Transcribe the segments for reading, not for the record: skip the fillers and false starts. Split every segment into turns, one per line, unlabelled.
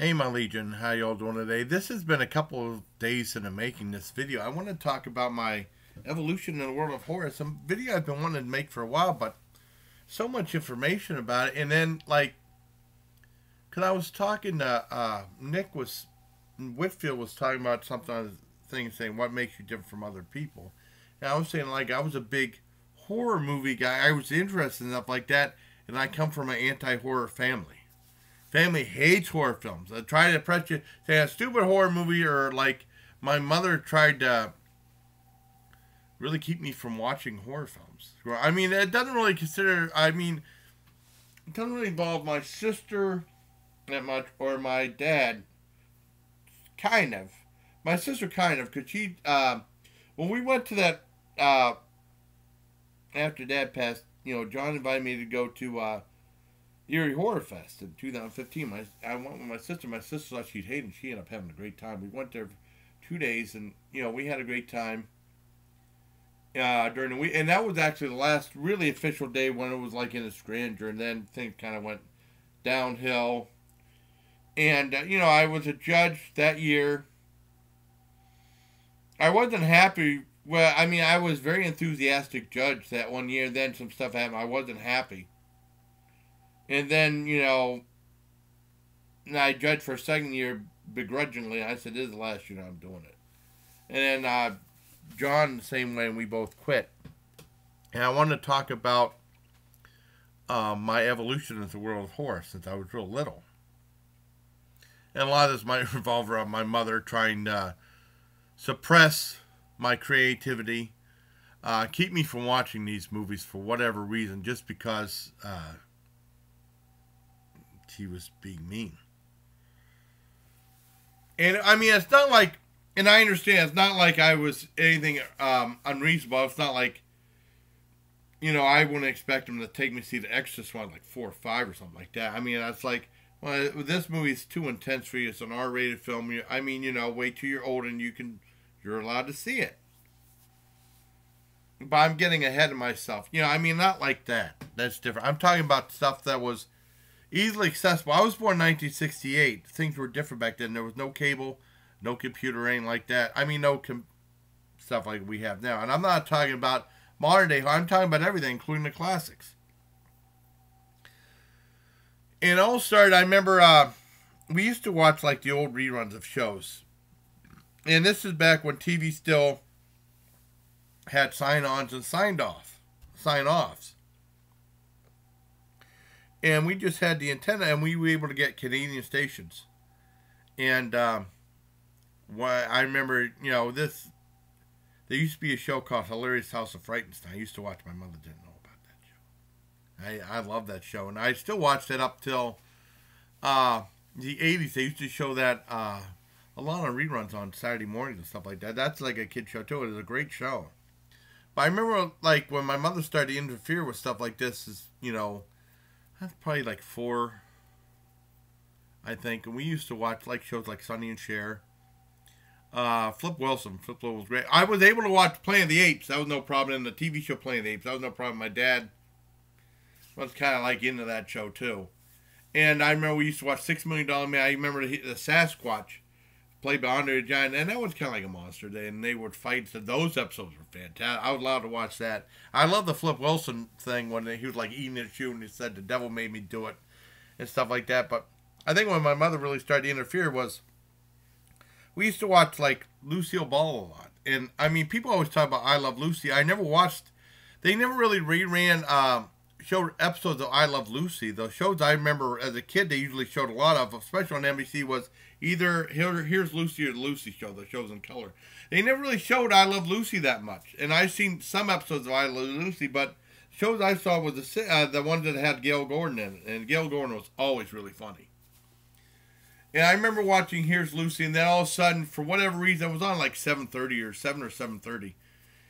Hey my Legion, how y'all doing today? This has been a couple of days in the making, this video. I want to talk about my evolution in the world of horror. Some video I've been wanting to make for a while, but so much information about it. And then, because I was talking to, Whitfield was talking about something on his thing saying, what makes you different from other people? And I was saying, I was a big horror movie guy. I was interested in stuff like that, and I come from an anti-horror family. Family hates horror films. I try to press you, say a stupid horror movie, or my mother tried to really keep me from watching horror films. I mean, it doesn't really it doesn't really involve my sister that much, or my dad, kind of. My sister kind of, because she, when we went to that, after Dad passed, John invited me to go to, Erie Horror Fest in 2015. I went with my sister. My sister thought she'd hate it, and she ended up having a great time. We went there for 2 days, and we had a great time during the week. And that was actually the last really official day when it was in its grandeur, and then things kind of went downhill. And I was a judge that year. I wasn't happy. Well, I was a very enthusiastic judge that one year. Then some stuff happened. I wasn't happy. And then, I judged for a second year begrudgingly. I said, this is the last year I'm doing it. And then John, the same way, and we both quit. And I wanted to talk about my evolution into the world of horror since I was real little. And a lot of this might revolve around my mother trying to suppress my creativity, keep me from watching these movies for whatever reason, just because he was being mean. And it's not like, and I understand, it's not like I was anything unreasonable. It's not like, I wouldn't expect him to take me to see The Exorcist one 4 or 5 or something like that. It's like, well, this movie's too intense for you. It's an R-rated film. Wait till you're old and you're allowed to see it. But I'm getting ahead of myself. Not like that. That's different. I'm talking about stuff that was easily accessible. I was born in 1968. Things were different back then. There was no cable, no computer, or anything like that. No stuff like we have now. And I'm not talking about modern day. I'm talking about everything, including the classics. And it all started, I remember we used to watch the old reruns of shows. And this is back when TV still had sign-ons and sign-offs. And we just had the antenna, and we were able to get Canadian stations. And I remember, there used to be a show called Hilarious House of Frightenstein. I used to watch. My mother didn't know about that show. I love that show, and I still watched it up till the 80s. They used to show that a lot of reruns on Saturday mornings and stuff like that. That's like a kid show too. It was a great show. But I remember when my mother started to interfere with stuff like this, that's probably 4, I think. And we used to watch shows like Sonny and Cher. Flip Wilson. Flip Wilson was great. I was able to watch Planet of the Apes. That was no problem. In the TV show Planet of the Apes, that was no problem. My dad was kind of into that show too. And I remember we used to watch $6 Million Man. I remember the Sasquatch played by Andre the Giant, and that was kind of like a monster day. And they would fight. So those episodes were fantastic. I was allowed to watch that. I love the Flip Wilson thing when he was eating his shoe and he said the devil made me do it and stuff like that. But I think when my mother really started to interfere was we used to watch Lucille Ball a lot. And people always talk about I Love Lucy. I never watched. They never really reran showed episodes of I Love Lucy. The shows I remember as a kid they usually showed a lot of, especially on NBC, was either Here's Lucy or The Lucy Show, the shows in color. They never really showed I Love Lucy that much. And I've seen some episodes of I Love Lucy, but shows I saw was the ones that had Gail Gordon in it. And Gail Gordon was always really funny. And I remember watching Here's Lucy, and then all of a sudden, for whatever reason, it was on 7:30 or 7 or 7:30.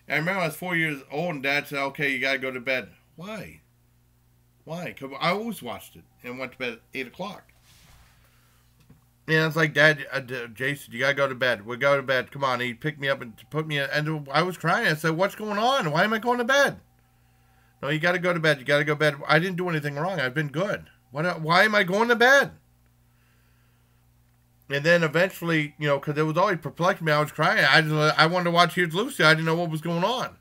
And I remember I was 4 years old, and Dad said, okay, you got to go to bed. Why? Because I always watched it and went to bed at 8 o'clock. And it's like, Dad, Jason, you got to go to bed. We go to bed. Come on. He picked me up and put me in. And I was crying. I said, what's going on? Why am I going to bed? No, you got to go to bed. You got to go to bed. I didn't do anything wrong. I've been good. Why am I going to bed? And then eventually, because it was always perplexing me, I was crying. I wanted to watch Here's Lucy. I didn't know what was going on.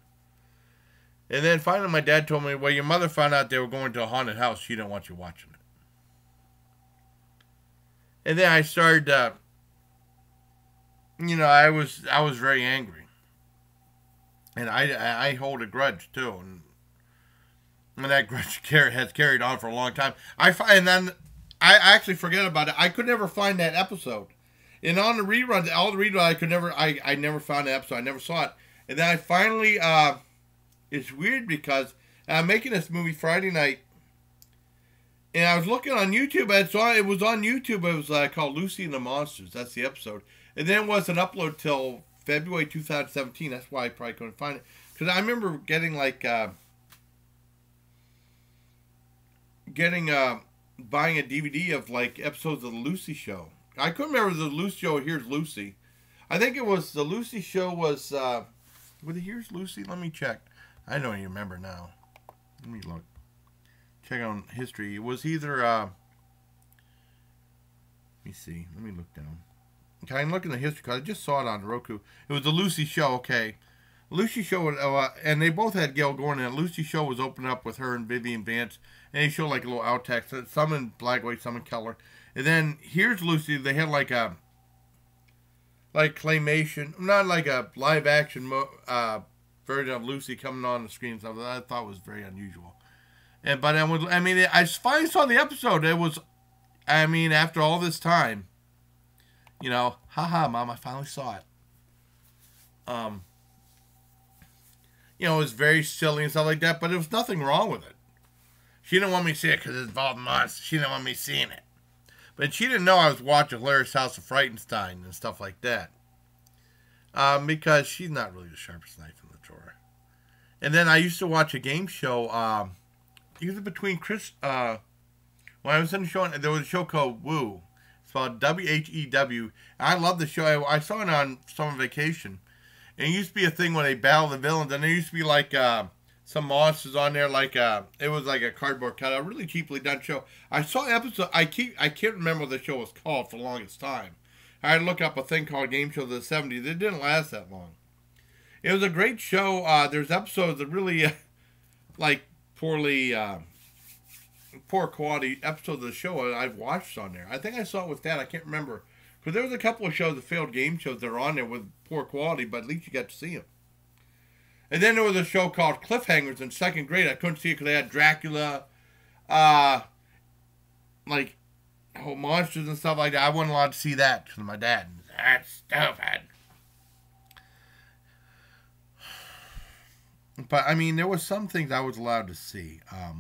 And then finally my dad told me, well, your mother found out they were going to a haunted house. She didn't want you watching it. And then I started, I was very angry. And I hold a grudge, too. And that grudge has carried on for a long time. And then I actually forget about it. I could never find that episode. And on the reruns, all the reruns, I never found the episode. I never saw it. And then I finally, it's weird because I'm making this movie Friday night. And I was looking on YouTube. It was on YouTube. It was called Lucy and the Monsters. That's the episode. And then it wasn't uploaded till February 2017. That's why I probably couldn't find it. Because I remember getting buying a DVD of episodes of the Lucy Show. I couldn't remember the Lucy Show. Here's Lucy. I think it was the Lucy Show was with Here's Lucy. Let me check. I don't even remember now. Let me look. Check on history. It was either let me see. Let me look down. Okay, I'm looking at the history because I just saw it on Roku. It was the Lucy Show. Okay, Lucy Show, and they both had Gail Gordon. And Lucy Show was opened up with her and Vivian Vance, and they showed a little outtakes, some in black and white, some in color. And then Here's Lucy. They had claymation, not like a live action version of Lucy coming on the screen. Something I thought was very unusual. I finally saw the episode. It was, after all this time, haha, Mom, I finally saw it. It was very silly and stuff like that, but there was nothing wrong with it. She didn't want me to see it because it involved monsters. She didn't want me seeing it. But she didn't know I was watching Hilarious House of Frightenstein and stuff like that. Because she's not really the sharpest knife in the drawer. And then I used to watch a game show, either between when I was in the show, there was a show called Woo. It's called WHEW. I love the show. I saw it on summer vacation. And it used to be a thing where they battle the villains, and there used to be some monsters on there, it was like a cardboard cutout, a really cheaply done show. I saw an episode. I can't remember what the show was called for the longest time. I had to look up a thing called Game Show of the 70s. It didn't last that long. It was a great show. There's episodes that really poor quality episodes of the show I've watched on there. I think I saw it with Dad. I can't remember. Because there was a couple of shows, the failed game shows that are on there with poor quality, but at least you got to see them. And then there was a show called Cliffhangers in second grade. I couldn't see it because they had Dracula, monsters and stuff like that. I wasn't allowed to see that because my dad. That's stupid. But, there was some things I was allowed to see. I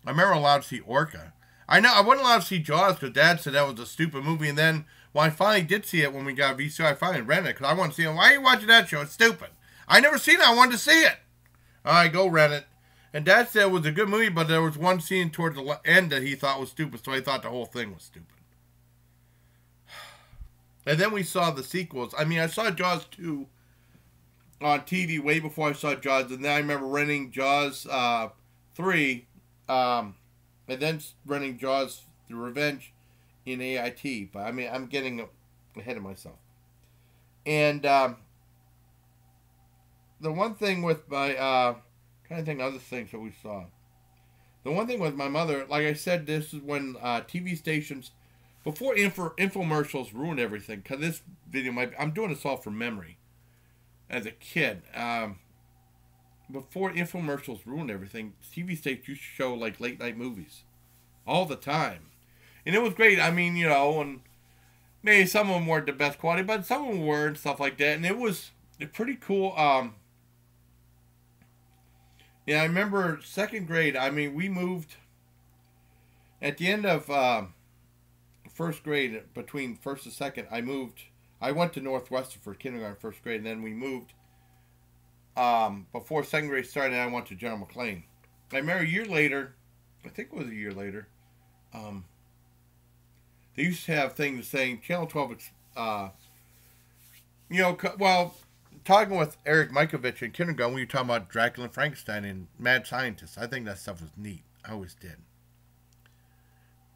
remember allowed to see Orca. I wasn't allowed to see Jaws because Dad said that was a stupid movie. And then when I finally did see it when we got VCR, I finally rented it because I wanted to see it. Why are you watching that show? It's stupid. I never seen it. I wanted to see it. All right, go rent it. And Dad said it was a good movie, but there was one scene towards the end that he thought was stupid, so I thought the whole thing was stupid. And then we saw the sequels. I saw Jaws 2 on TV way before I saw Jaws, and then I remember renting Jaws 3, and then renting Jaws The Revenge in AIT. But I'm getting ahead of myself. And the one thing with my trying to think of other things that we saw. The one thing with my mother, like I said, this is when TV stations before infomercials ruined everything. Cause this video I'm doing this all from memory. As a kid, before infomercials ruined everything, TV stations used to show late night movies all the time, and it was great. And maybe some of them weren't the best quality, but some of them were and stuff like that, and it was pretty cool. Yeah, I remember second grade. We moved at the end of first grade. Between first and second, I went to Northwestern for kindergarten, first grade, and then we moved. Before second grade started, I went to General McLean. I remember a year later, I think it was a year later, they used to have things saying Channel 12, talking with Eric Mikovich in kindergarten, we were talking about Dracula and Frankenstein and Mad Scientists. I think that stuff was neat. I always did.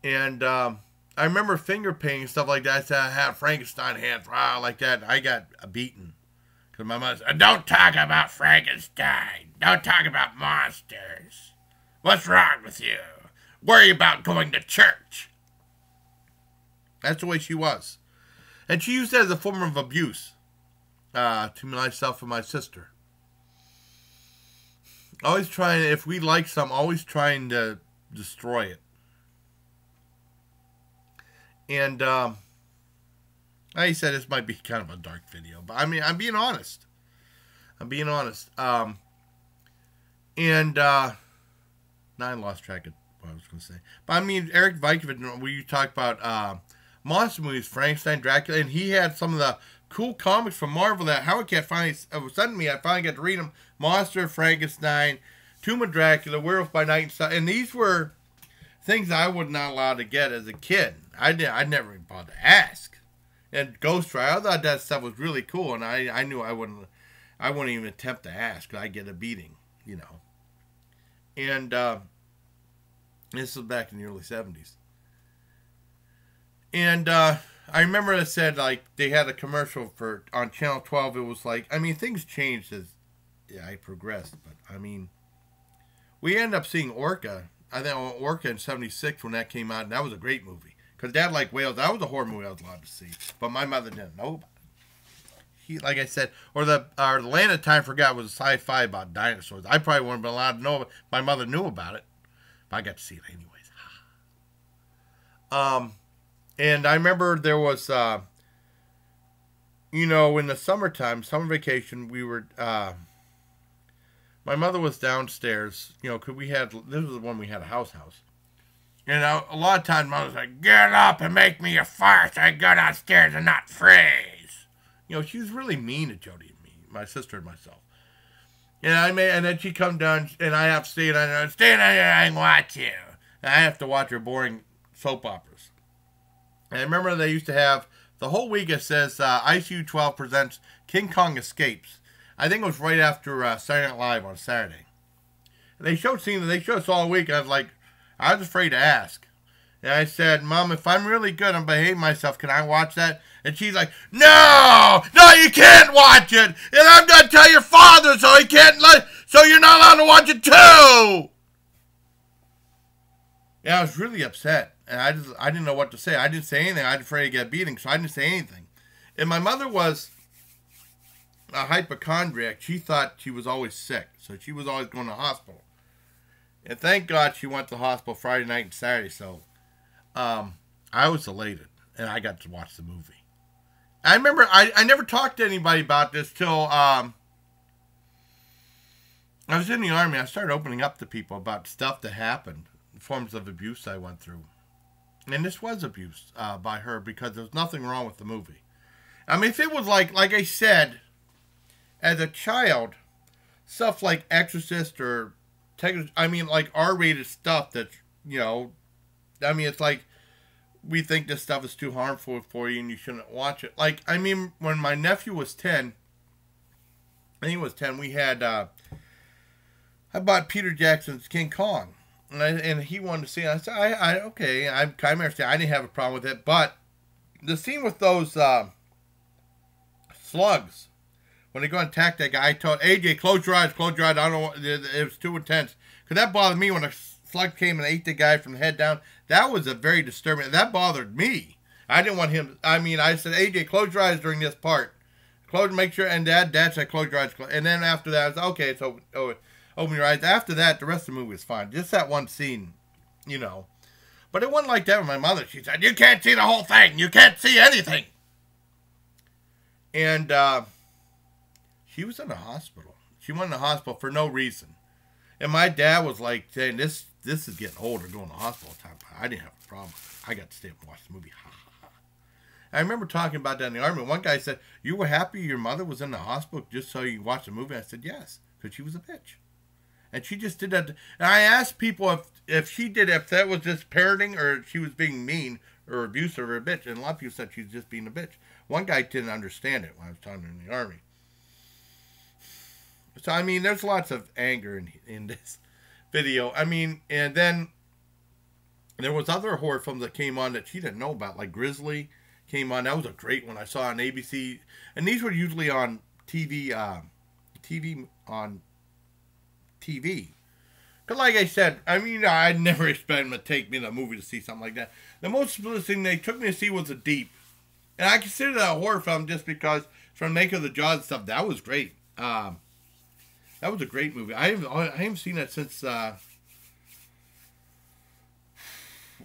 And I remember finger painting and stuff like that. I said I had Frankenstein hands, like that. I got beaten. Because my mother said, don't talk about Frankenstein. Don't talk about monsters. What's wrong with you? Worry about going to church. That's the way she was. And she used that as a form of abuse to myself and my sister. Always trying, if we like something, always trying to destroy it. And like I said, this might be kind of a dark video, but I mean, I'm being honest. Now I lost track of what I was going to say. But I mean, Eric Vikovich, when you talk about monster movies, Frankenstein, Dracula, and he had some of the cool comics from Marvel that Howard Cat finally sent me. I finally got to read them. Monster, Frankenstein, Tomb of Dracula, Werewolf by Night, and stuff. And these were things I was not allowed to get as a kid. I never even bothered to ask. And Ghost Rider, I thought that stuff was really cool, and I knew I wouldn't even attempt to ask, because I'd get a beating, you know. And this was back in the early 70s. And I remember it said, like, they had a commercial on Channel 12. It was like, I mean, things changed as I progressed. But, I mean, we ended up seeing Orca. I think Orca in 76 when that came out, and that was a great movie. Because Dad liked whales. That was a horror movie I was allowed to see. But my mother didn't know about it. Like I said, or the Land of Time Forgot was a sci-fi about dinosaurs. I probably wouldn't have been allowed to know, but my mother knew about it. But I got to see it anyways. And I remember there was, you know, in the summertime, summer vacation, we were, my mother was downstairs, you know, because this was the one we had a house. And a lot of times, Mother's like, get up and make me a fart. I go downstairs and not freeze. You know, she was really mean to Jody and me, my sister and myself. And then she come down, and I have to stay down there and watch you. And I have to watch her boring soap operas. And I remember they used to have, the whole week it says, ICU 12 presents King Kong Escapes. I think it was right after Saturday Night Live on Saturday. And they showed us all week, and I was afraid to ask. And I said, Mom, if I'm really good and behave myself, can I watch that? And she's like, no, you can't watch it. And I'm going to tell your father so you're not allowed to watch it too. Yeah, I was really upset. And I didn't know what to say. I didn't say anything. I was afraid to get beating, so I didn't say anything. And my mother was a hypochondriac. She thought she was always sick, so she was always going to the hospital. And thank God she went to the hospital Friday night and Saturday, so I was elated, and I got to watch the movie. I remember I never talked to anybody about this till I was in the Army. I started opening up to people about stuff that happened, forms of abuse I went through. And this was abuse by her, because there was nothing wrong with the movie. I mean, if it was like I said, as a child, stuff like Exorcist or like R-rated stuff that, you know, I mean, it's like, we think this stuff is too harmful for you and you shouldn't watch it. Like, I mean, when my nephew was 10, I think he was 10, we had, I bought Peter Jackson's King Kong. And he wanted to see it. I said, okay, I kind of understand. I didn't have a problem with it. But the scene with those slugs, when they go and attack that guy, I told AJ, close your eyes. I don't know, it was too intense. Because that bothered me when a slug came and ate the guy from the head down. That was a very disturbing, that bothered me. I didn't want him, I said, AJ, close your eyes during this part. Make sure, and Dad said, close your eyes. And then after that, I said, okay, so, open your eyes. After that, the rest of the movie was fine. Just that one scene, you know. But it wasn't like that with my mother. She said, you can't see the whole thing. You can't see anything. And she was in the hospital. She went in the hospital for no reason. And my dad was like saying, this is getting older, going to the hospital all the time. I didn't have a problem. I got to stay up and watch the movie. I remember talking about that in the Army. One guy said, you were happy your mother was in the hospital just so you watched the movie? I said, yes, because she was a bitch. And she just did that. And I asked people if that was just parenting or if she was being mean or abusive or a bitch. And a lot of people said she was just being a bitch. One guy didn't understand it when I was talking in the Army. So, I mean, there's lots of anger in this video. I mean, and then There was other horror films that came on that she didn't know about, like Grizzly came on. That was a great one I saw on ABC, and these were usually on TV, TV on TV. Because like I said, I mean, I'd never expect them to take me to a movie to see something like that. The most explicit thing they took me to see was The Deep. And I consider that a horror film just because from Make of the Jaws and stuff, that was great. That was a great movie. I haven't seen that since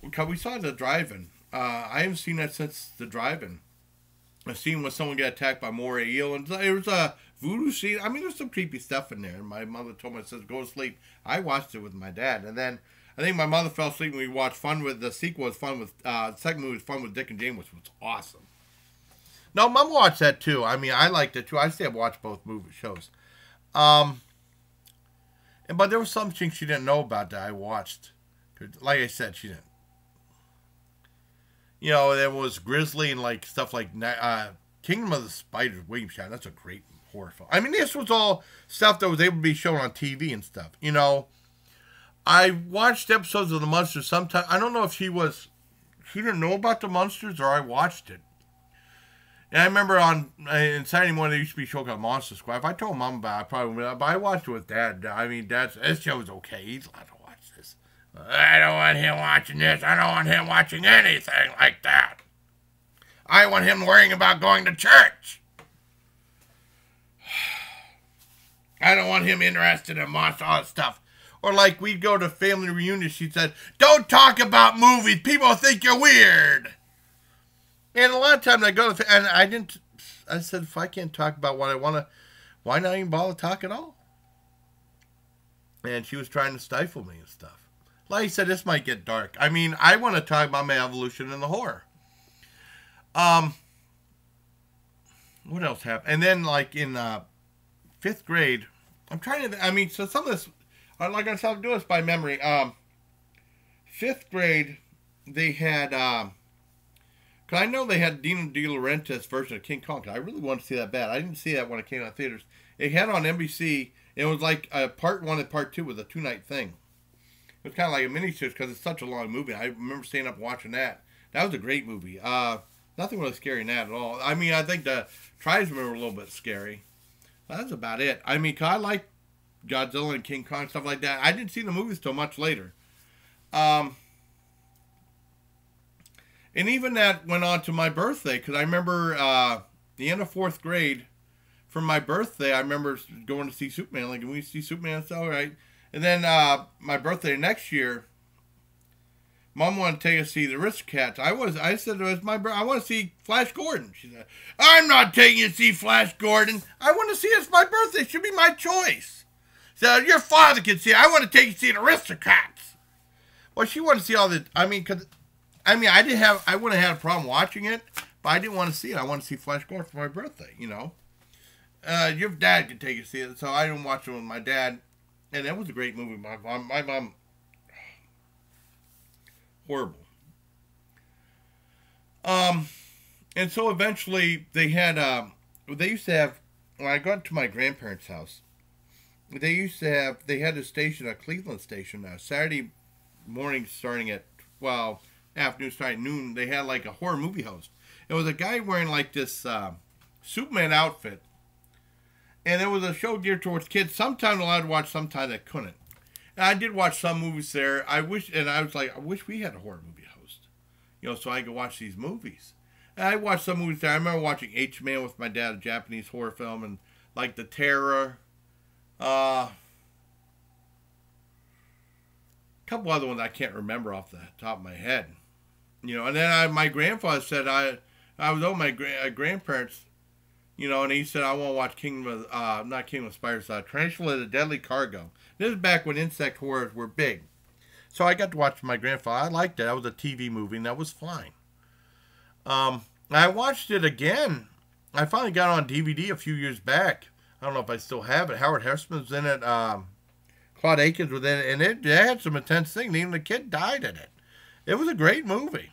we saw the drive-in. I haven't seen that since the drive-in. I've seen when someone got attacked by moray eel, and there was a voodoo scene. I mean, there's some creepy stuff in there. My mother told me, says, go to sleep. I watched it with my dad, and then I think my mother fell asleep when we watched Fun with, the sequel was Fun with, the second movie was Fun with Dick and Jane, which was awesome. No, Mom watched that too. I mean, I liked it too. I still watched both movie shows. But there was some things she didn't know about that I watched. Like I said, she didn't. You know, there was Grizzly and like stuff like Kingdom of the Spiders, William Shatner. That's a great horror film. I mean, this was all stuff that was able to be shown on TV and stuff. You know, I watched episodes of The Munsters sometime. I don't know if she didn't know about The Munsters or I watched it. And I remember in Saturday morning, there used to be a show called Monster Squad. If I told Mom about it, I probably would. But I watched it with Dad. I mean, this show's okay. He's allowed to watch this. I don't want him watching this. I don't want him watching anything like that. I want him worrying about going to church. I don't want him interested in monster, all that stuff. Or like we'd go to family reunions, she said, don't talk about movies. People think you're weird. And a lot of times I go to, and I said, if I can't talk about what I want to, why not even bother talk at all? And she was trying to stifle me and stuff. Like I said, this might get dark. I mean, I want to talk about my evolution in the horror. What else happened? And then like in 5th grade, I'm trying to, I mean, so some of this, like I said, I'm doing this by memory. 5th grade, they had, because I know they had Dino De Laurentiis version of King Kong. I really wanted to see that bad. I didn't see that when it came out of theaters. It had on NBC. It was like part 1 and part 2 was a 2-night thing. It was kind of like a miniseries because it's such a long movie. I remember staying up watching that. That was a great movie. Nothing really scary in that at all. I mean, I think the tribesmen were a little bit scary. That's about it. I mean, 'cause I like Godzilla and King Kong, stuff like that. I didn't see the movies till much later. And even that went on to my birthday, because I remember the end of 4th grade, for my birthday, I remember going to see Superman. Like, we see Superman, it's all right. And then my birthday next year, Mom wanted to take us to see the Aristocats. I said, it was my birthday. I want to see Flash Gordon. She said, I'm not taking you to see Flash Gordon. I want to see it. It's my birthday. It should be my choice. So your father can see it. I want to take you to see the Aristocats. Well, she wanted to see all the, I mean, I wouldn't have had a problem watching it, but I didn't want to see it. I wanted to see Flash Gordon for my birthday, you know. Your dad could take you to see it, so I didn't watch it with my dad. And that was a great movie. My mom, horrible. And so eventually they had, they used to have, when I got to my grandparents' house, they had a station, a Cleveland station, Saturday morning starting at, well, afternoon starting at noon, they had like a horror movie host. It was a guy wearing like this Superman outfit. And it was a show geared towards kids. Sometimes allowed to watch, sometimes I couldn't. And I did watch some movies there. I wish we had a horror movie host. You know, so I could watch these movies. And I watched some movies there. I remember watching H-Man with my dad, a Japanese horror film, and like The Terror. A couple other ones I can't remember off the top of my head. You know, and then my grandfather said, I was over my grandparents, you know, and he said, I want to watch not Kingdom of Spiders, Tarantula the Deadly Cargo. This is back when insect horrors were big. So I got to watch my grandfather. I liked it. That was a TV movie, and that was fine. I watched it again. I finally got it on DVD a few years back. I don't know if I still have it. Howard Hesseman's in it. Claude Akins was in it, and it had some intense things. Even the kid died in it. It was a great movie.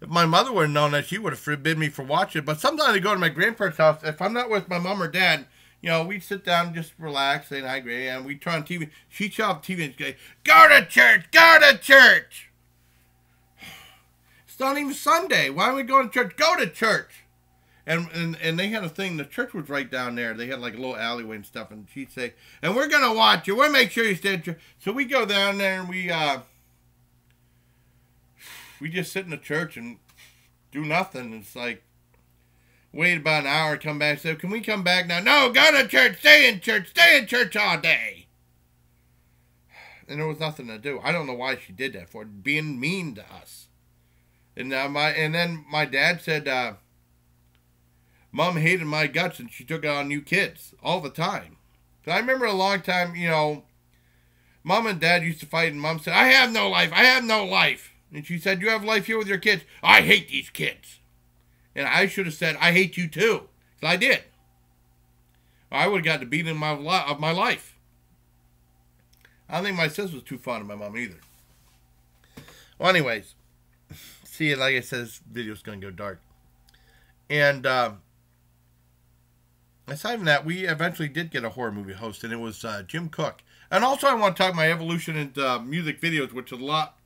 If my mother would have known that, she would have forbidden me from watching it. But sometimes I go to my grandparents' house. If I'm not with my mom or dad, You know, we'd sit down and just relax, saying hi, Gray, and we'd turn on TV. She'd shut off TV and say, "Go to church! Go to church!" It's not even Sunday. Why are we going to church? Go to church! And they had a thing. The church was right down there. They had like a little alleyway and stuff. And she'd say, "And we're going to watch you. We'll make sure you stay at church." So we go down there and we just sit in the church and do nothing. It's like, wait about an hour, come back, say, "Can we come back now?" "No, go to church, stay in church all day." And there was nothing to do. I don't know why she did that for, being mean to us. And then my dad said, Mom hated my guts and she took it on you kids all the time. So I remember a long time, you know, Mom and Dad used to fight and Mom said, "I have no life, I have no life." And she said, "You have life here with your kids." "I hate these kids." And I should have said, "I hate you too." So I did. I would have got the beating of my life. I don't think my sister was too fond of my mom either. Well, anyways, see, like I said, this video's going to go dark. And aside from that, we eventually did get a horror movie host, and it was Jim Cook. And also, I want to talk my evolution into music videos, which is a lot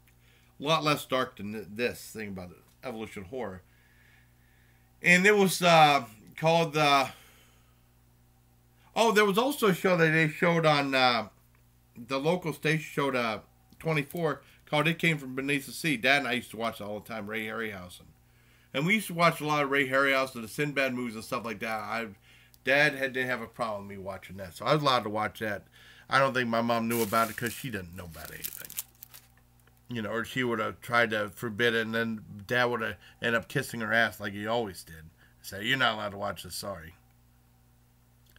less dark than this thing about evolution horror. And it was called there was also a show that they showed on the local station, showed 24, called It Came From Beneath the Sea. Dad and I used to watch it all the time, Ray Harryhausen. And we used to watch a lot of Ray Harryhausen, the Sinbad movies and stuff like that. Dad didn't have a problem with me watching that, so I was allowed to watch that. I don't think my mom knew about it because she didn't know about anything. You know, or she would have tried to forbid it, and then Dad would have ended up kissing her ass like he always did. Say, "You're not allowed to watch this, sorry."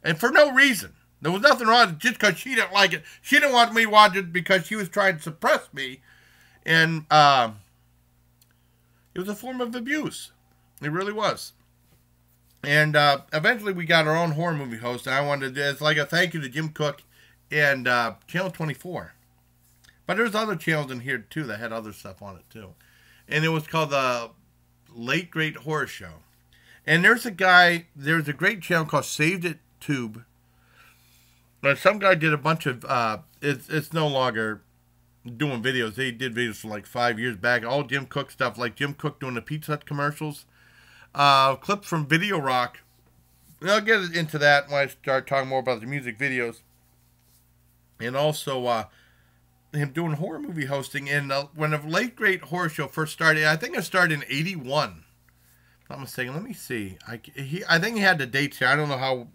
And for no reason. There was nothing wrong with it, just because she didn't like it. She didn't want me to watch it because she was trying to suppress me. And it was a form of abuse. It really was. And eventually we got our own horror movie host. And I wanted to, it's like a thank you to Jim Cook and Channel 24. But there's other channels in here too that had other stuff on it too. And it was called the Late Great Horror Show. And there's a great channel called Saved It Tube. And some guy did a bunch of, it's no longer doing videos. They did videos for like 5 years back. All Jim Cook stuff, like Jim Cook doing the Pizza Hut commercials. Clips from Video Rock. And I'll get into that when I start talking more about the music videos. And also him doing horror movie hosting. And when the Late Great Horror Show first started, I think it started in 81. If I'm not mistaken. Let me see. I think he had the dates here. I don't know how.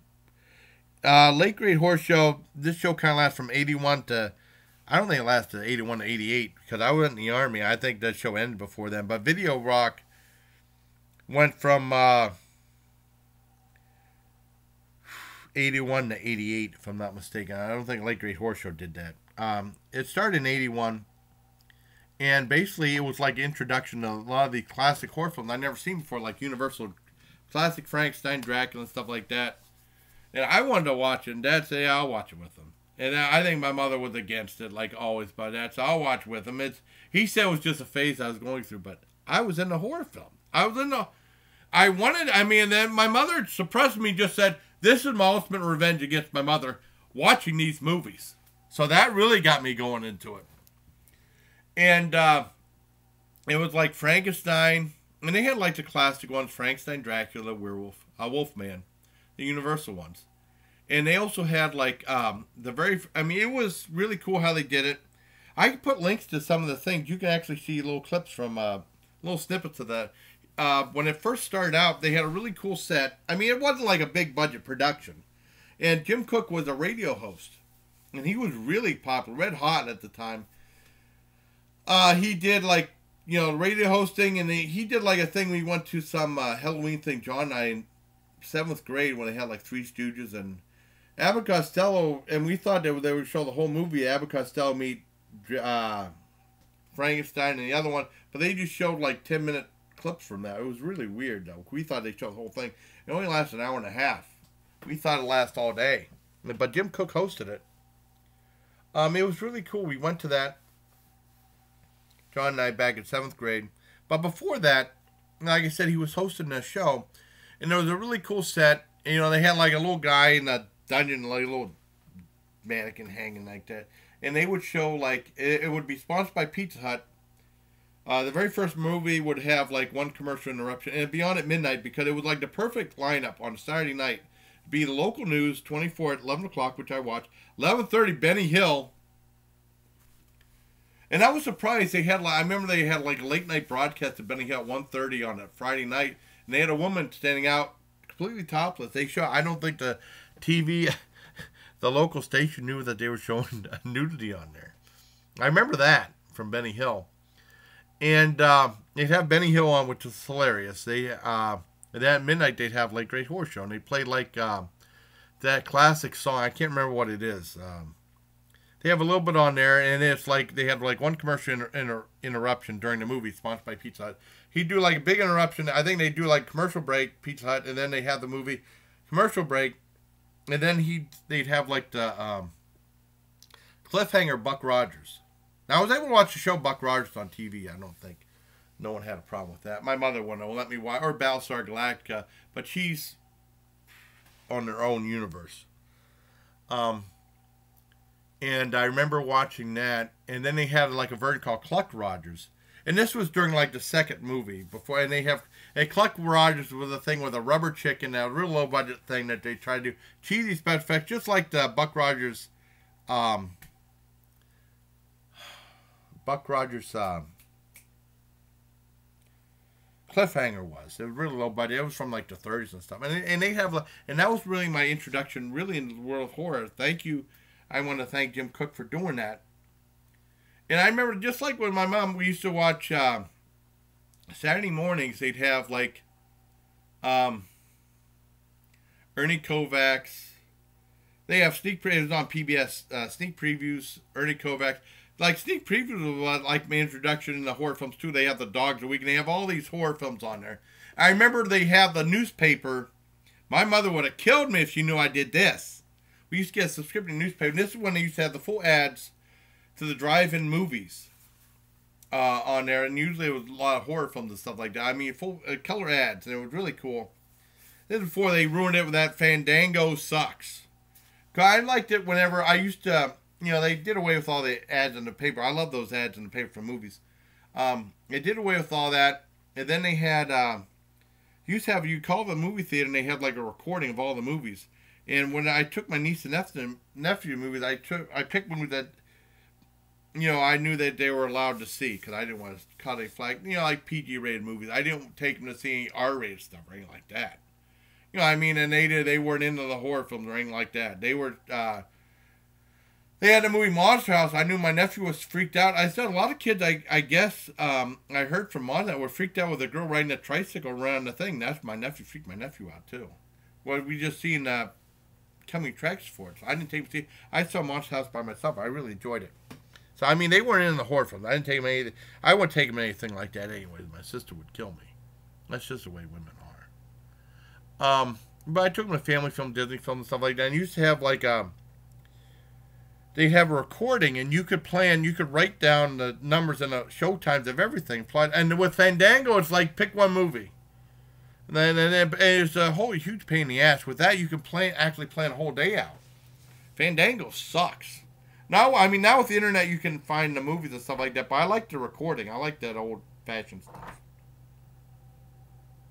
Late Great Horror Show, this show kind of lasts from 81 to, I don't think it lasted 81 to 88, because I was in the Army. I think that show ended before then. But Video Rock went from 81 to 88, if I'm not mistaken. I don't think Late Great Horror Show did that. It started in 81, and basically it was like introduction to a lot of the classic horror films I'd never seen before, like Universal classic Frankenstein, Dracula, and stuff like that. And I wanted to watch it, and Dad said, "Yeah, I'll watch it with him." And I think my mother was against it, like always, by that, so I'll watch with him. He said it was just a phase I was going through, but I was in the horror film. And then my mother suppressed me, just said, "This is my ultimate revenge against my mother, watching these movies." So that really got me going into it. And it was like Frankenstein, and they had like the classic ones, Frankenstein, Dracula, Werewolf, Wolfman, the Universal ones. And they also had like it was really cool how they did it. I can put links to some of the things. You can actually see little clips from little snippets of that. When it first started out, they had a really cool set. I mean, it wasn't like a big budget production. And Jim Cook was a radio host. And he was really popular, red hot at the time. He did like, radio hosting, and he did like a thing. We went to some Halloween thing, John and I, in 7th grade, when they had like Three Stooges and Abbott Costello, and we thought they would show the whole movie, Abbott Costello meet Frankenstein and the other one, but they just showed like 10-minute clips from that. It was really weird, though. We thought they'd show the whole thing. It only lasted an hour and a half. We thought it'd last all day. But Jim Cook hosted it. It was really cool. We went to that, John and I, back in 7th grade. But before that, like I said, he was hosting a show, and there was a really cool set. They had like a little guy in a dungeon, like a little mannequin hanging like that. And they would show, like, it would be sponsored by Pizza Hut. The very first movie would have, like, one commercial interruption. And it'd be on at midnight because it was, like, the perfect lineup on a Saturday night. It'd be the local news, 24 at 11 o'clock, which I watched. 11:30, Benny Hill. And I was surprised they had, like, I remember they had, like, a late night broadcast of Benny Hill at 1:30 on a Friday night. And they had a woman standing out completely topless. They show, I don't think the TV, the local station knew that they were showing nudity on there. I remember that from Benny Hill. And they'd have Benny Hill on, which was hilarious. They and then at midnight they'd have like Great Horse Show, and they played like that classic song. I can't remember what it is. They have a little bit on there, and it's like they had like one commercial interruption during the movie, sponsored by Pizza Hut. He'd do like a big interruption. I think they do like commercial break, Pizza Hut, and then they have the movie commercial break, and then they'd have like the cliffhanger Buck Rogers. Now, I was able to watch the show Buck Rogers on TV. I don't think no one had a problem with that. My mother wouldn't let me watch, or Battlestar Galactica, but she's on their own universe. And I remember watching that, and then they had like a version called Cluck Rogers. And this was during like the second movie before, and they have Cluck Rogers was a thing with a rubber chicken, a real low budget thing that they tried to do cheesy special effects, just like the Buck Rogers cliffhanger was. It was really low budget. It was from like the 30s and stuff. And they have, and that was really my introduction really into the world of horror. Thank you. I want to thank Jim Cook for doing that. And I remember just like when my mom, we used to watch Saturday mornings, they'd have like Ernie Kovacs. They have sneak previews on PBS, sneak previews, Ernie Kovacs. Like, sneak previews was like my introduction into horror films, too. They have the Dogs of the Week, and they have all these horror films on there. I remember they have the newspaper. My mother would have killed me if she knew I did this. We used to get a subscription newspaper, and this is when they used to have the full ads to the drive-in movies on there, and usually it was a lot of horror films and stuff like that. I mean, full color ads, and it was really cool. This is before they ruined it with that Fandango sucks. 'Cause I liked it whenever I used to... You know, they did away with all the ads in the paper. I love those ads in the paper for movies. They did away with all that. And then they had, you call the movie theater and they had like a recording of all the movies. And when I took my niece and nephew movies, I picked movies that, you know, I knew that they were allowed to see because I didn't want to cut a flag. You know, like PG rated movies. I didn't take them to see any R rated stuff or anything like that. You know what I mean? And they weren't into the horror films or anything like that. They were, they had the movie Monster House. I knew my nephew was freaked out. I said a lot of kids, I guess, I heard from Mom that were freaked out with a girl riding a tricycle around the thing. That's my nephew. Freaked my nephew out, too. Well, we just seen coming attractions for it. So I didn't take him to see. I saw Monster House by myself. I really enjoyed it. So, I mean, they weren't in the horror films. I didn't take them anything. I wouldn't take them anything like that anyway. My sister would kill me. That's just the way women are. But I took them to family film, Disney film, and stuff like that. And used to have, like, they have a recording, and you could write down the numbers and the show times of everything. And with Fandango, it's like pick one movie. And then it's a whole huge pain in the ass. With that, you can actually plan a whole day out. Fandango sucks. Now with the internet, you can find the movies and stuff like that. But I like the recording. I like that old-fashioned stuff.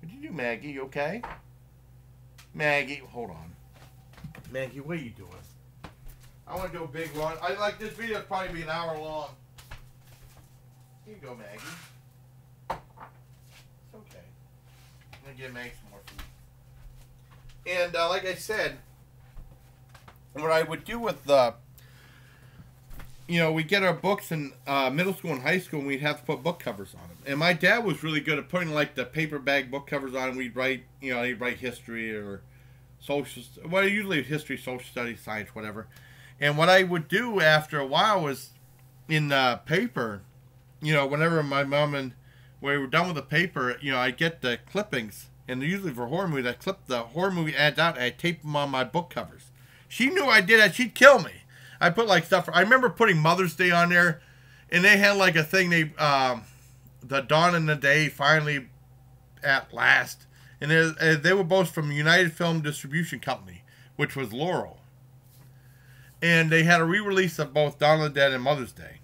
What'd you do, Maggie? You okay? Maggie, hold on. Maggie, what are you doing? I want to do a big one. I like this video to probably be an hour long. Here you go, Maggie. It's okay. I'm going to give Maggie some more food. And like I said, what I would do with we get our books in middle school and high school, and we'd have to put book covers on them. And my dad was really good at putting like the paper bag book covers on, and we'd write, he'd write history or usually history, social studies, science, whatever. And what I would do after a while was in the paper, whenever my mom and we were done with the paper, I'd get the clippings, and usually for horror movies, I clip the horror movie ads out and I tape them on my book covers. She knew I did that. She'd kill me. I put like stuff. I remember putting Mother's Day on there, and they had like a thing. The Dawn in the Day, finally, at last, and they were both from United Film Distribution Company, which was Laurel. And they had a re-release of both Dawn of the Dead and Mother's Day.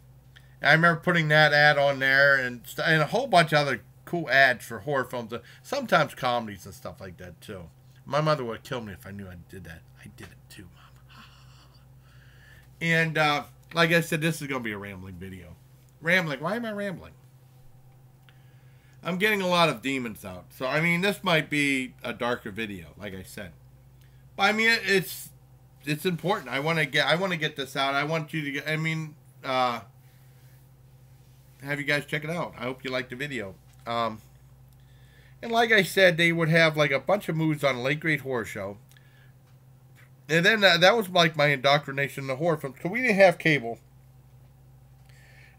And I remember putting that ad on there and a whole bunch of other cool ads for horror films. Sometimes comedies and stuff like that, too. My mother would kill me if I knew I did that. I did it, too, Mom. And, like I said, this is going to be a rambling video. Rambling. Why am I rambling? I'm getting a lot of demons out. So, I mean, this might be a darker video, like I said. But, I mean, it's important. I want to get this out. I want you to get, have you guys check it out. I hope you like the video. And like I said, they would have like a bunch of movies on a late grade horror show. And then that was like my indoctrination in the horror film. So we didn't have cable.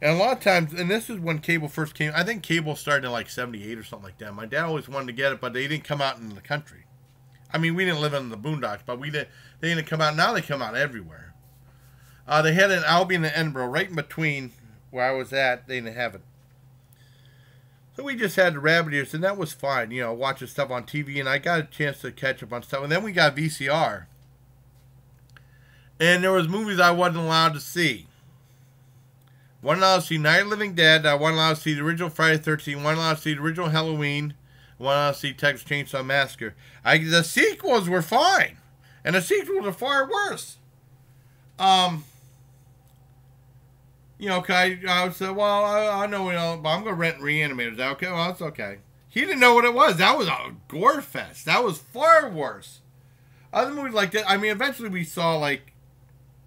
And a lot of times, and this is when cable first came. I think cable started in like 78 or something like that. My dad always wanted to get it, but they didn't come out in the country. I mean, we didn't live in the boondocks, but they didn't come out. Now they come out everywhere. They had an Albion and Edinburgh right in between where I was at. They didn't have it. So we just had the rabbit ears, and that was fine. You know, watching stuff on TV, and I got a chance to catch up on stuff. And then we got VCR. And there was movies I wasn't allowed to see. Wasn't allowed to see Night of the Living Dead. I wasn't allowed to see the original Friday the 13th. Wasn't allowed to see the original Halloween. Wasn't allowed to see Texas Chainsaw Massacre. The sequels were fine. And the sequels are far worse. You know, I said, well, I know, but I'm going to rent Reanimator. Is that okay? Well, that's okay. He didn't know what it was. That was a gore fest. That was far worse. Other movies like that, I mean, eventually we saw, like,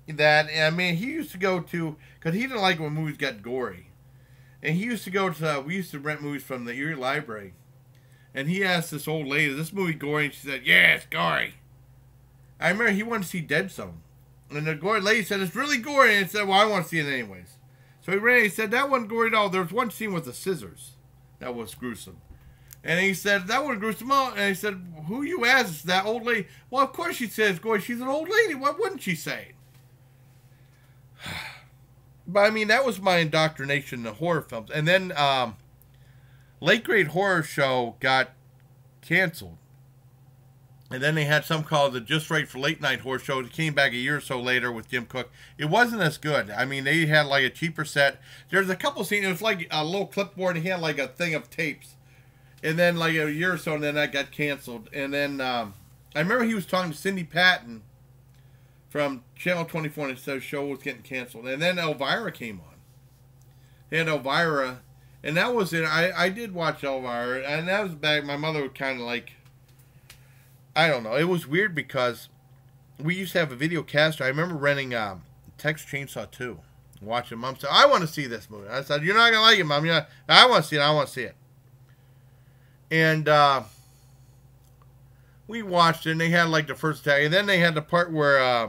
that. I mean, he used to go to, because he didn't like when movies got gory. And he used to go to, we used to rent movies from the Erie Library. And he asked this old lady, is this movie gory? And she said, yeah, it's gory. I remember he wanted to see Dead Zone. And the gory lady said, it's really gory. And he said, well, I want to see it anyways. So he ran, he said, that wasn't gory at all. There was one scene with the scissors. That was gruesome. And he said, that wasn't gruesome. And he said, who you asked? That old lady. Well, of course she says gory. She's an old lady. What wouldn't she say? But, I mean, that was my indoctrination in the horror films. And then Late Grade Horror Show got canceled. And then they had some called the Just Right for Late Night Horror Show. It came back a year or so later with Jim Cook. It wasn't as good. I mean, they had like a cheaper set. There's a couple scenes. It was like a little clipboard. He had like a thing of tapes. And then like a year or so, and then that got canceled. And then I remember he was talking to Cindy Patton from Channel 24, and the show was getting canceled. And then Elvira came on. They had Elvira. And that was it. I did watch Elvira. And that was back. My mother was kind of like, I don't know. It was weird because we used to have a video caster. I remember renting Texas Chainsaw 2. Watching. Mom said, I want to see this movie. I said, you're not going to like it, Mom. I want to see it. I want to see it. And we watched it, and they had like the first attack. And then they had the part where,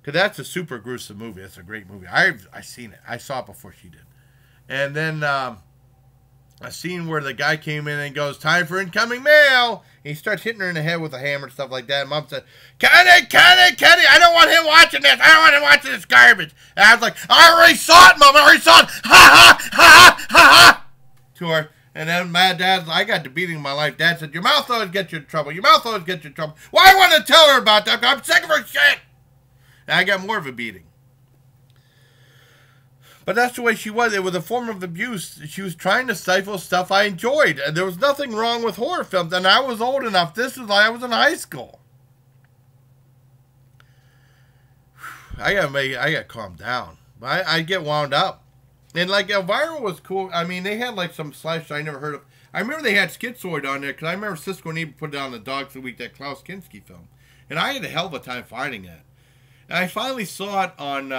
because that's a super gruesome movie. It's a great movie. I've seen it. I saw it before she did. And then a scene where the guy came in and goes, time for incoming mail. And he starts hitting her in the head with a hammer and stuff like that. And Mom said, cut it. I don't want him watching this. I don't want him watching this garbage. And I was like, I already saw it, Mom. I already saw it. Ha, ha, ha, ha, ha, ha. To her. And then my dad, I got the beating of my life. Dad said, your mouth always gets you in trouble. Your mouth always gets you in trouble. Well, I want to tell her about that. I'm sick of her shit. And I got more of a beating. But that's the way she was. It was a form of abuse. She was trying to stifle stuff I enjoyed. And there was nothing wrong with horror films. And I was old enough. This was like I was in high school. I got calmed down. I get wound up. And like Elvira was cool. I mean, they had like some slash I never heard of. I remember they had Schizoid on there because I remember Cisco and Eve put it on the Dogs of the Week, that Klaus Kinski film. And I had a hell of a time finding that. And I finally saw it on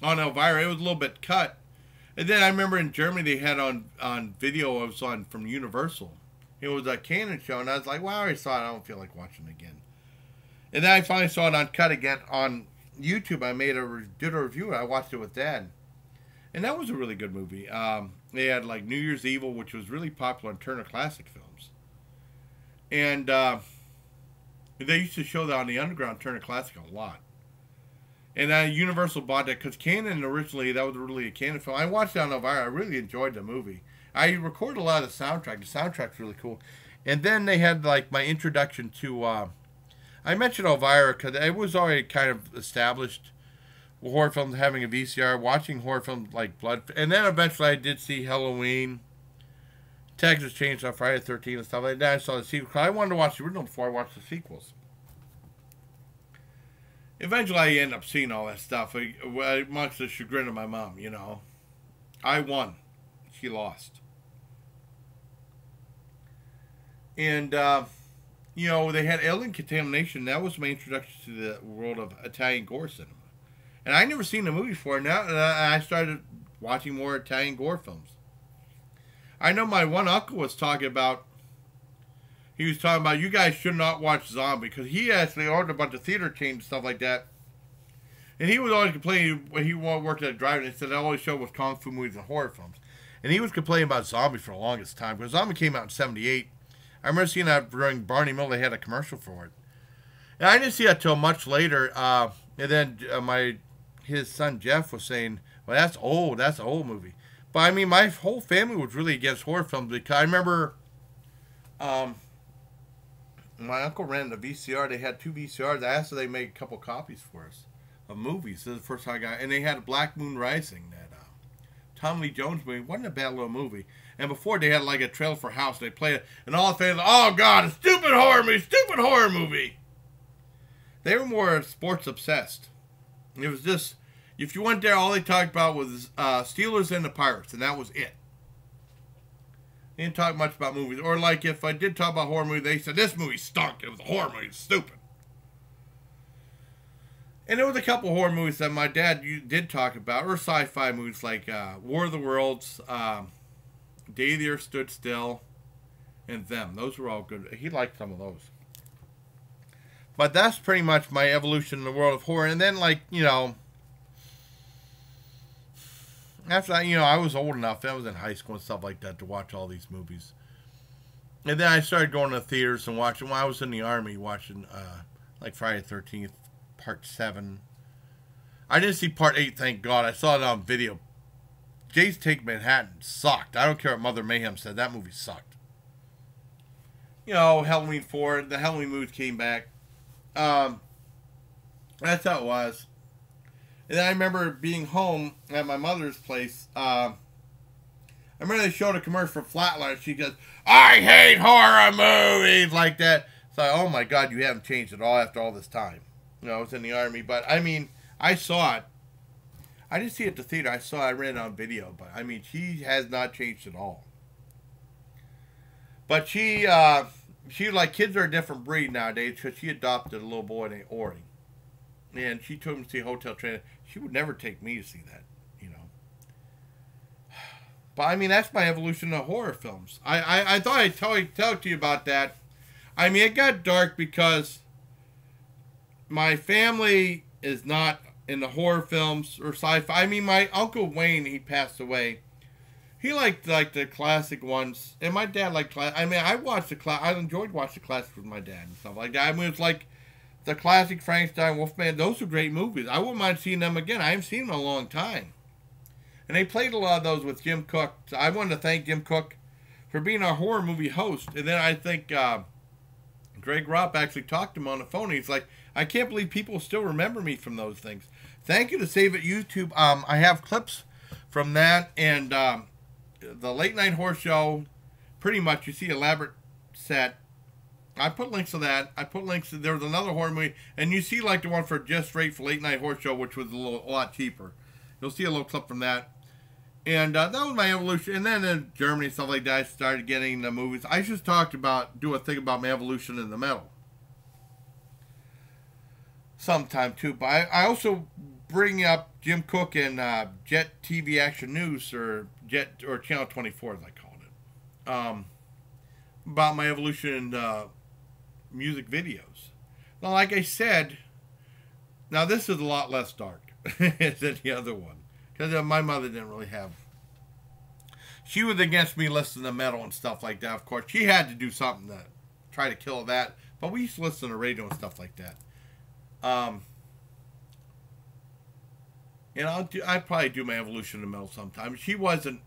Elvira. It was a little bit cut. And then I remember in Germany they had on video, it was on from Universal. It was a Canon show, and I was like, well, I already saw it. I don't feel like watching it again. And then I finally saw it uncut again on YouTube. I did a review, and I watched it with Dad. And that was a really good movie. They had like New Year's Evil, which was really popular on Turner Classic Films. And they used to show that on the Underground Turner Classic a lot. And Universal bought that because Canon originally, that was really a Canon film. I watched it on Elvira. I really enjoyed the movie. I recorded a lot of the soundtrack. The soundtrack's really cool. And then they had like my introduction to, I I mentioned Elvira because it was already kind of established horror films having a VCR, watching horror films like Blood, and then eventually I did see Halloween, Texas Chainsaw, Friday the 13th, and stuff like that. I saw the sequel. I wanted to watch the original before I watched the sequels. Eventually, I ended up seeing all that stuff, amongst the chagrin of my mom. You know, I won, she lost, and you know, they had Alien Contamination. That was my introduction to the world of Italian gore cinema. And I never seen the movie before. Now I started watching more Italian gore films. I know my one uncle was talking about. He was talking about you guys should not watch Zombie because he actually owned a bunch of theater chains and stuff like that. And he was always complaining when he worked at a drive-in. He said all he showed was kung fu movies and horror films. And he was complaining about Zombie for the longest time because Zombie came out in '78. I remember seeing that during Barney Mill. They had a commercial for it. And I didn't see that till much later. And then his son Jeff was saying, well, that's old. That's an old movie. But, I mean, my whole family was really against horror films because I remember my uncle rented a VCR. They had 2 VCRs. I asked if they made a couple copies for us of movies. This is the first time I got it. And they had Black Moon Rising, that Tom Lee Jones movie. It wasn't a bad little movie. And before, they had like a trailer for House. They played it. And all the fans, oh, God, a stupid horror movie. Stupid horror movie. They were more sports obsessed. It was just, if you went there, all they talked about was Steelers and the Pirates, and that was it. They didn't talk much about movies. Or like if I did talk about horror movies, they said, this movie stunk. It was a horror movie. It's stupid. And there was a couple horror movies that my dad did talk about, or sci-fi movies like War of the Worlds, Day the Earth Stood Still, and Them. Those were all good. He liked some of those. But that's pretty much my evolution in the world of horror. And then, like, you know, after that, you know, I was old enough. I was in high school and stuff like that to watch all these movies. And then I started going to theaters and watching. When I was in the Army, watching, like, Friday the 13th, Part 7. I didn't see Part 8, thank God. I saw it on video. Jay's Take Manhattan sucked. I don't care what Mother Mayhem said. That movie sucked. You know, Halloween 4, the Halloween movies came back. That's how it was. And then I remember being home at my mother's place. I remember they showed a commercial for Flatliners. She goes, I hate horror movies, like that. So, oh my God, you haven't changed at all after all this time. You know, I was in the Army. But, I mean, I saw it. I didn't see it at the theater. I read it on video. But, I mean, she has not changed at all. But she like, kids are a different breed nowadays because she adopted a little boy named Ori. And she took him to see Hotel Transylvania. She would never take me to see that, you know. But, I mean, that's my evolution of horror films. I thought I'd tell to you about that. I mean, it got dark because my family is not in the horror films or sci-fi. I mean, my Uncle Wayne, he passed away. He liked, like, the classic ones. And my dad liked classic. I mean, I enjoyed watching the classics with my dad and stuff like that. I mean, it's like the classic Frankenstein, Wolfman. Those are great movies. I wouldn't mind seeing them again. I haven't seen them in a long time. And they played a lot of those with Jim Cook. So I wanted to thank Jim Cook for being our horror movie host. And then I think Greg Ropp actually talked to him on the phone. He's like, I can't believe people still remember me from those things. Thank you to Save It YouTube. I have clips from that and the Late Night Horror Show. Pretty much, you see elaborate set. I put links to that. I put links to, there was another horror movie, and you see like the one for Just Straight for Late Night Horror Show, which was a lot cheaper. You'll see a little clip from that. And that was my evolution. And then in Germany and stuff like that, I started getting the movies. I just talked about, do a thing about my evolution in the metal. Sometime too. But I also bring up Jim Cook and Jet TV Action News, or Channel 24 as I called it. About my evolution in music videos. Now, like I said, now this is a lot less dark than the other one. Because my mother didn't really have... She was against me listening to metal and stuff like that, of course. She had to do something to try to kill that. But we used to listen to radio and stuff like that. And I'd probably do my evolution in metal sometime. She wasn't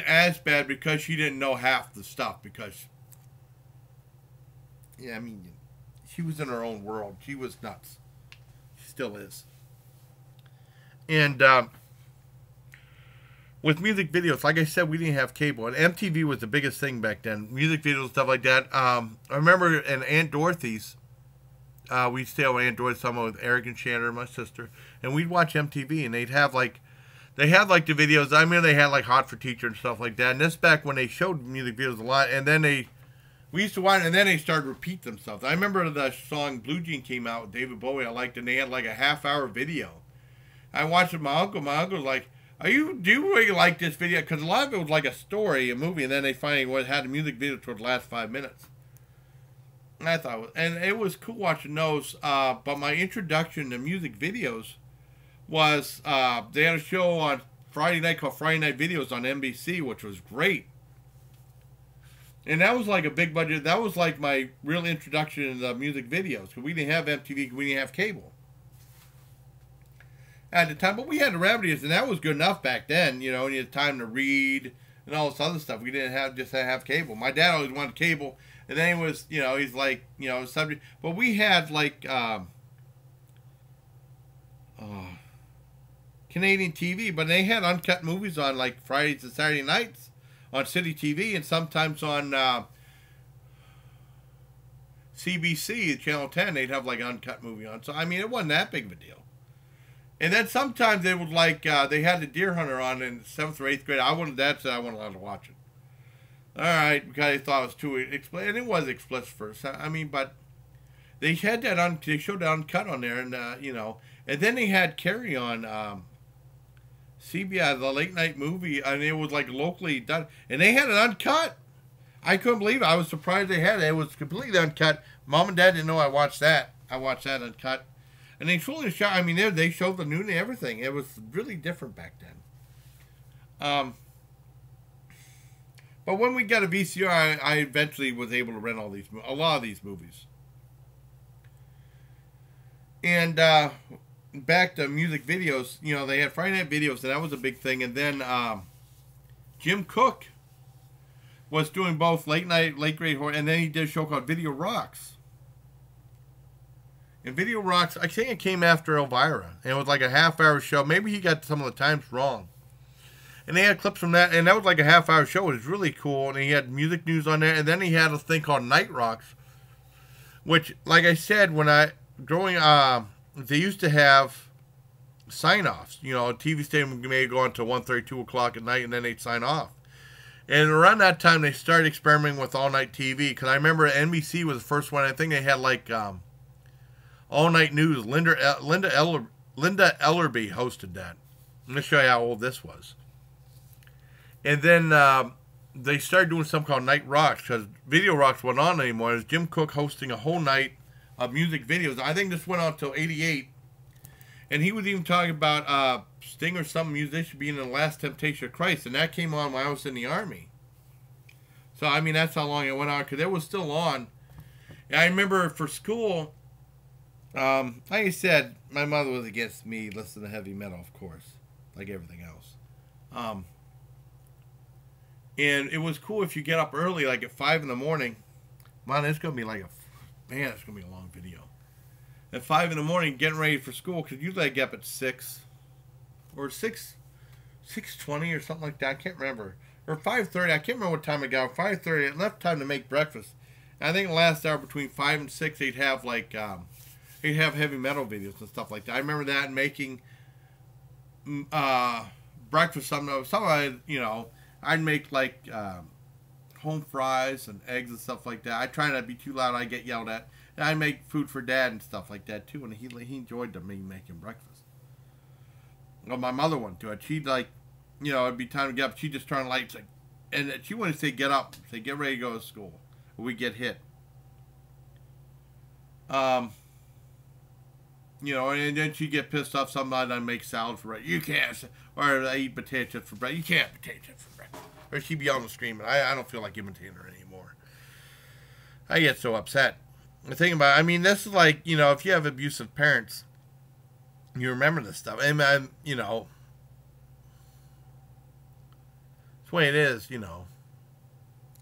as bad because she didn't know half the stuff. Because, yeah, I mean, she was in her own world. She was nuts. She still is. And with music videos, like I said, we didn't have cable, and MTV was the biggest thing back then. Music videos, stuff like that. I remember in Aunt Dorothy's, we'd stay over at Aunt Dorothy's summer with Eric and Shannon and my sister, and we'd watch MTV, and they had like the videos. I mean, they had like Hot for Teacher and stuff like that. And this back when they showed music videos a lot, and then we used to watch, and then they started to repeat themselves. I remember the song Blue Jean came out with David Bowie. I liked it, and they had like a half-hour video. I watched it with my uncle. My uncle was like, do you really like this video? Because a lot of it was like a story, a movie, and then they finally had a music video for the last 5 minutes. And I thought, and it was cool watching those. But my introduction to music videos was they had a show on Friday night called Friday Night Videos on NBC, which was great. And that was like a big budget. That was like my real introduction to music videos. Because we didn't have MTV, because we didn't have cable at the time, but we had the remedies, and that was good enough back then. You know, and you had time to read and all this other stuff. We didn't have cable. My dad always wanted cable, and then he was, you know, he's like, you know, subject. But we had like Canadian TV, but they had uncut movies on like Fridays and Saturday nights on City TV, and sometimes on CBC, Channel 10, they'd have like an uncut movie on. So I mean, it wasn't that big of a deal. And then sometimes they would like they had the Deer Hunter on in 7th or 8th grade. I wasn't allowed to watch it. All right, because they thought it was too explicit, and it was explicit first. I mean, but they had that they showed that uncut on there, and you know, and then they had Carrie on CBS, the late night movie, and it was like locally done, and they had it uncut. I couldn't believe it. I was surprised they had it. It was completely uncut. Mom and Dad didn't know I watched that. I watched that uncut. And they truly shot, I mean, they showed the nudity and everything. It was really different back then. But when we got a VCR, I eventually was able to rent a lot of these movies. And back to music videos, you know, they had Friday Night Videos, and that was a big thing. And then Jim Cook was doing both late grade horror, and then he did a show called Video Rocks. And Video Rocks, I think it came after Elvira. And it was like a half-hour show. Maybe he got some of the times wrong. And they had clips from that. And that was like a half-hour show. It was really cool. And he had music news on there. And then he had a thing called Night Rocks. Which, like I said, when they used to have sign-offs. You know, a TV station may go on until 1:30, 2 o'clock at night. And then they'd sign off. And around that time, they started experimenting with all-night TV. Because I remember NBC was the first one. I think they had like... All Night News. Linda Ellerby hosted that. I'm going to show you how old this was. And then they started doing something called Night Rocks, because Video Rocks wasn't on anymore. It was Jim Cook hosting a whole night of music videos. I think this went on until 88. And he was even talking about Sting or some musician being in The Last Temptation of Christ. And that came on when I was in the Army. So, I mean, that's how long it went on, because it was still on. And I remember for school... like I said, my mother was against me listening to heavy metal, of course, like everything else. And it was cool if you get up early, like at 5 in the morning. Man, it's gonna be like it's gonna be a long video. At 5 in the morning, getting ready for school, because usually I get up at 6 or 6:20 or something like that. I can't remember, or 5:30. I can't remember what time I got. 5:30. Enough time to make breakfast. And I think the last hour between 5 and 6, they'd have like. They'd have heavy metal videos and stuff like that. I remember that, and making breakfast. Something you know, I'd make like home fries and eggs and stuff like that. I try not to be too loud. I get yelled at. And I make food for Dad and stuff like that too. And he enjoyed me making breakfast. Well, my mother wouldn't do it. She'd like, you know, it'd be time to get up. She'd just turn the lights, and she wouldn't say get up, say get ready to go to school, or we get hit. You know, and then she'd get pissed off. Sometimes I'd make salad for breakfast. You can't. Or I eat potato chips for breakfast. You can't have potato chips for breakfast. Or she'd be yelling and screaming. I don't feel like imitating her anymore. I get so upset. The thing about, I mean, this is like, you know, if you have abusive parents, you remember this stuff. And, you know, it's the way it is, you know.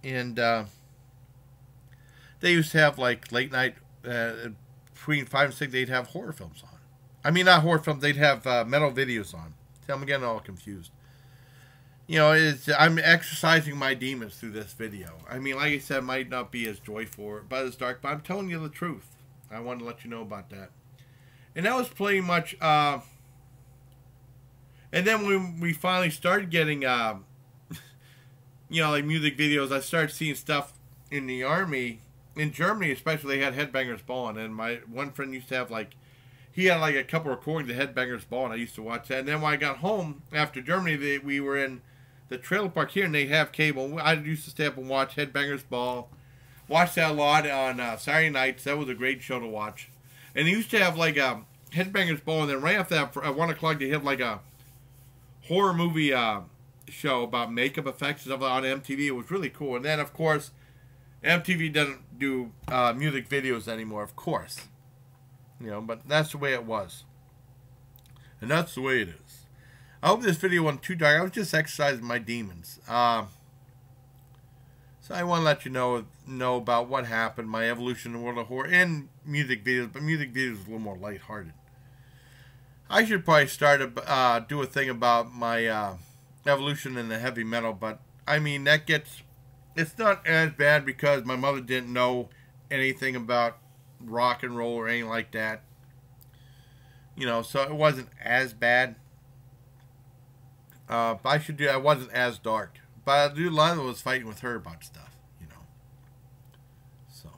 And they used to have, like, late night between 5 and 6, they'd have horror films on. I mean, not horror films, they'd have metal videos on. See, I'm getting all confused. You know, I'm exercising my demons through this video. I mean, like I said, it might not be as joyful, but as dark, but I'm telling you the truth. I wanted to let you know about that. And that was pretty much, and then when we finally started getting, you know, like music videos, I started seeing stuff in the army, in Germany especially, they had Headbangers Ball, and my one friend used to have, like, he had like a couple recordings of Headbangers Ball, and I used to watch that. And then when I got home after Germany, we were in the trailer park here, and they have cable. I used to stay up and watch Headbangers Ball. Watched that a lot on Saturday nights. That was a great show to watch. And they used to have like a Headbangers Ball, and then right after that, at 1 o'clock, they have like a horror movie show about makeup effects and stuff on MTV. It was really cool. And then, of course, MTV doesn't do music videos anymore, of course. You know, but that's the way it was. And that's the way it is. I hope this video wasn't too dark. I was just exercising my demons. So I want to let you know about what happened, my evolution in the world of horror, and music videos. But music videos is a little more lighthearted. I should probably start to do a thing about my evolution in the heavy metal. But, I mean, that gets... It's not as bad because my mother didn't know anything about rock and roll or anything like that. You know, so it wasn't as bad. But I wasn't as dark. But I do a lot of it was fighting with her about stuff, you know. So,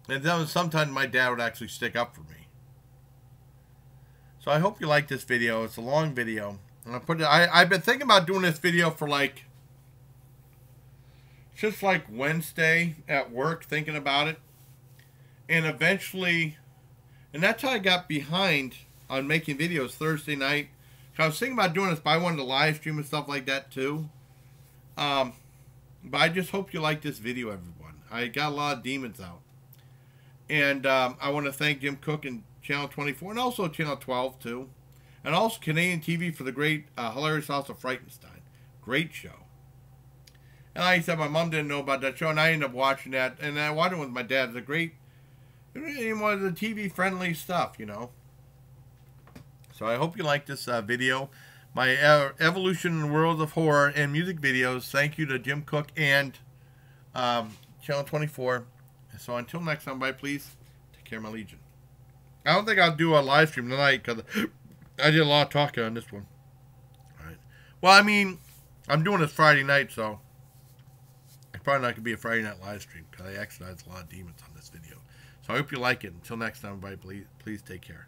and then sometimes my dad would actually stick up for me. So I hope you like this video. It's a long video. And I've been thinking about doing this video for like, just like Wednesday at work, thinking about it. And eventually, and that's how I got behind on making videos Thursday night. I was thinking about doing this, but I wanted to live stream and stuff like that too. But I just hope you like this video, everyone. I got a lot of demons out. And I want to thank Jim Cook and Channel 24, and also Channel 12 too. And also Canadian TV for the great Hilarious House of Frightenstein. Great show. And like I said, my mom didn't know about that show, and I ended up watching that. And I watched it with my dad. It's a great, one of the TV-friendly stuff, you know. So I hope you like this video. My evolution in the world of horror and music videos. Thank you to Jim Cook and Channel 24. So until next time, bye, please. Take care, my legion. I don't think I'll do a live stream tonight because I did a lot of talking on this one. All right. Well, I mean, I'm doing this Friday night, so it's probably not going to be a Friday night live stream because I exercised a lot of demons on this video. So I hope you like it. Until next time, everybody, please take care.